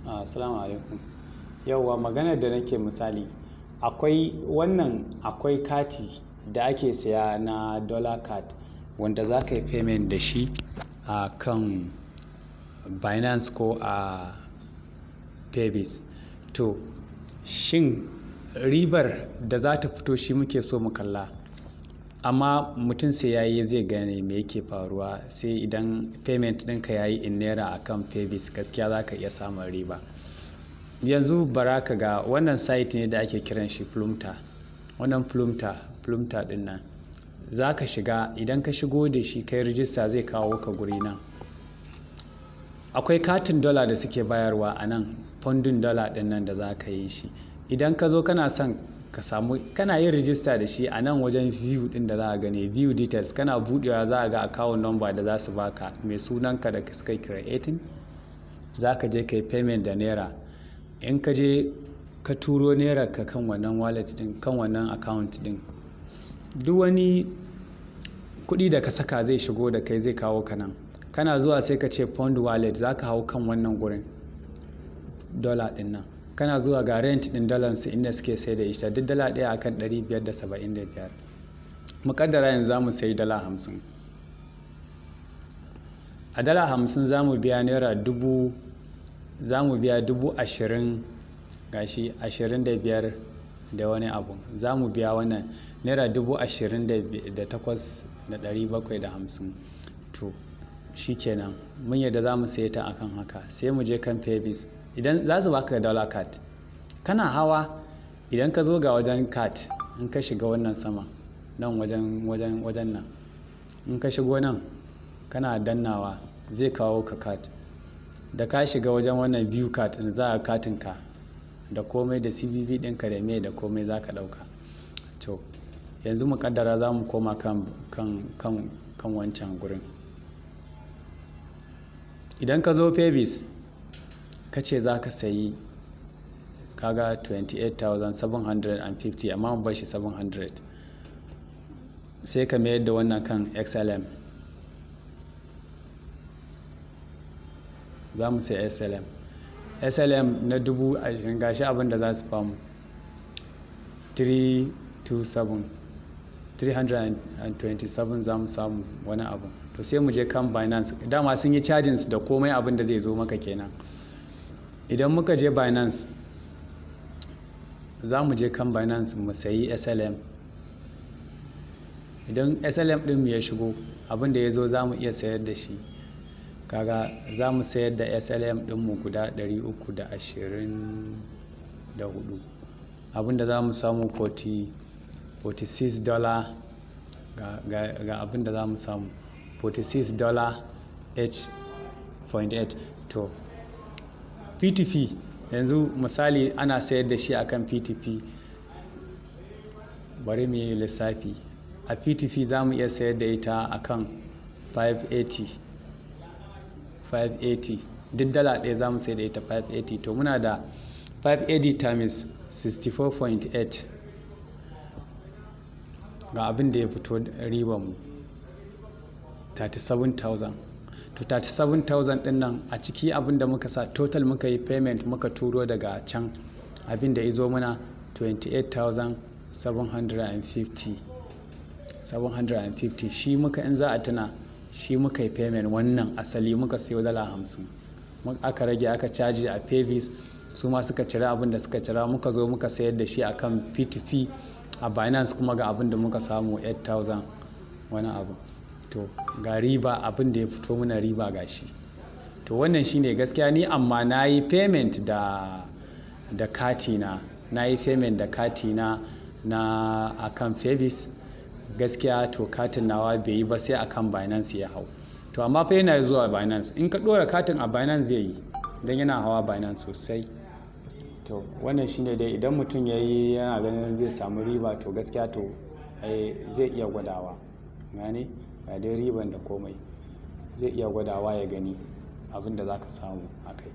Assalamu alaikum. Yauwa maganar da nake misali, akwai kati da ake saya na dollar card wanda za ka yi payment da shi a kan Binance ko a Paybase. To, shin ribar da za ta fito shi muke so mu kalla. Amma mutum sai yayi zai gane me yake faruwa, sai idan payment ɗinka yayi in Naira akan Paybase gaskiya za ka iya samun riba. Yanzu bara ka ga wannan site ne da ake kiran shi Plumter. Wannan Plumter ɗin nan za ka shiga, idan ka shigo da shi kai rijista zai kawo ka guri nan. Akwai katin dollar da suke bayarwa a nan, pondin dollar ɗin nan da za ka yi shi. Idan ka zo kana son ka samu, kana yin rijista da shi a nan wajen view ɗin da za a gani, view details, kana buɗewa za a ga account number da za su baka mai sunanka da suka creating. Za ka je ka yi payment da Naira. In ka je ka turo Naira ka kan wannan wallet ɗin, kan wannan account ɗin, duk wani kuɗi da ka saka zai shigo da kai zai kawo ka nan. Kana zuwa sai ka ce Pound wallet, za ka hau kan wannan gurin dollar ɗin nan. Kana zuwa ga rent ɗin dollar su inda suke sai da ita, duk dala ɗaya akan 575. Muƙaddara yanzu za mu sayi dala 50. A dala 50 za mu biya Naira 20,000 gashi 25 da wani abu. Za mu biya wannan Naira 28,750. To, shi kenan. Mun yadda za mu saye ta akan haka. Sai mu je kan Paybase. Idan za su baka dollar card, kana hawa idan ka zo ga wajen card, in ka shiga wannan sama nan wajen nan, in ka shigo nan kana dannawa zai kawo ka card. Da ka shiga wajen wannan view card din za a katin ka da komai da CVV ɗinka da me da komai za ka ɗauka. To, yanzu mu kaddara za mu koma kan wancan gurin. Idan ka zo Paybase ka ce za ka sayi, kaga 28,750 amma mu bar shi 700. Sai ka mayar da wannan kan XLM. Za mu sai SLM na 20,000 gashi abin da za su famu 327 za mu samu wani abu. To sai mu je kan Binance. Dama sun yi chargings da komai abin da zai zo maka kenan. Idan muka je Binance, za mu je kan Binance mu sayi SLM. Idan SLM ɗin mu ya shigo, abin da ya zo za mu iya sayar da shi. Kaga za mu sayar da SLM ɗinmu guda 324. Abin da za mu samu $46 ga abin da za mu samu $46 H.8. To, P2P yanzu misali ana sayar da shi akan P2P. Bari mu yi lissafi. A P2P za mu iya sayar da ita akan 580. Duk dala ɗaya za mu sayar da ita 580. To muna da 580 times 64.8 ga abin da ya fito ribar mu 37,000. To 37,000 ɗin nan a ciki abin da muka sa total muka yi payment muka turo daga can, abin da izo muna 28,750. Shi muka, in za a tuna, shi muka yi payment wannan asali muka sayo dala 50. Aka rage aka caji a Paybase, su ma suka cira abin da suka cira, muka zo muka sayar da shi akan P2P. A Binance kuma ga abin da muka samu 8,000 wani abu. To, ga riba, abin da ya fito muna riba gashi. To wannan shine gaskiya ni, amma na yi payment da katina. Na yi payment da katina na akan Paybase. Gaskiya to katin nawa bai yi ba sai akan Binance ya hau. To amma fa yana zuwa Binance. In ka ɗora katin a Binance zai yi, don yana hawa Binance sosai. To wannan shine dai, idan mutum ya yi yana ganin zai samu riba, to gaskiya to zai iya gwadawa. Gane? Ga dai riban da komai. Zai iya gwadawa ya gani abin da za ka samu a kai.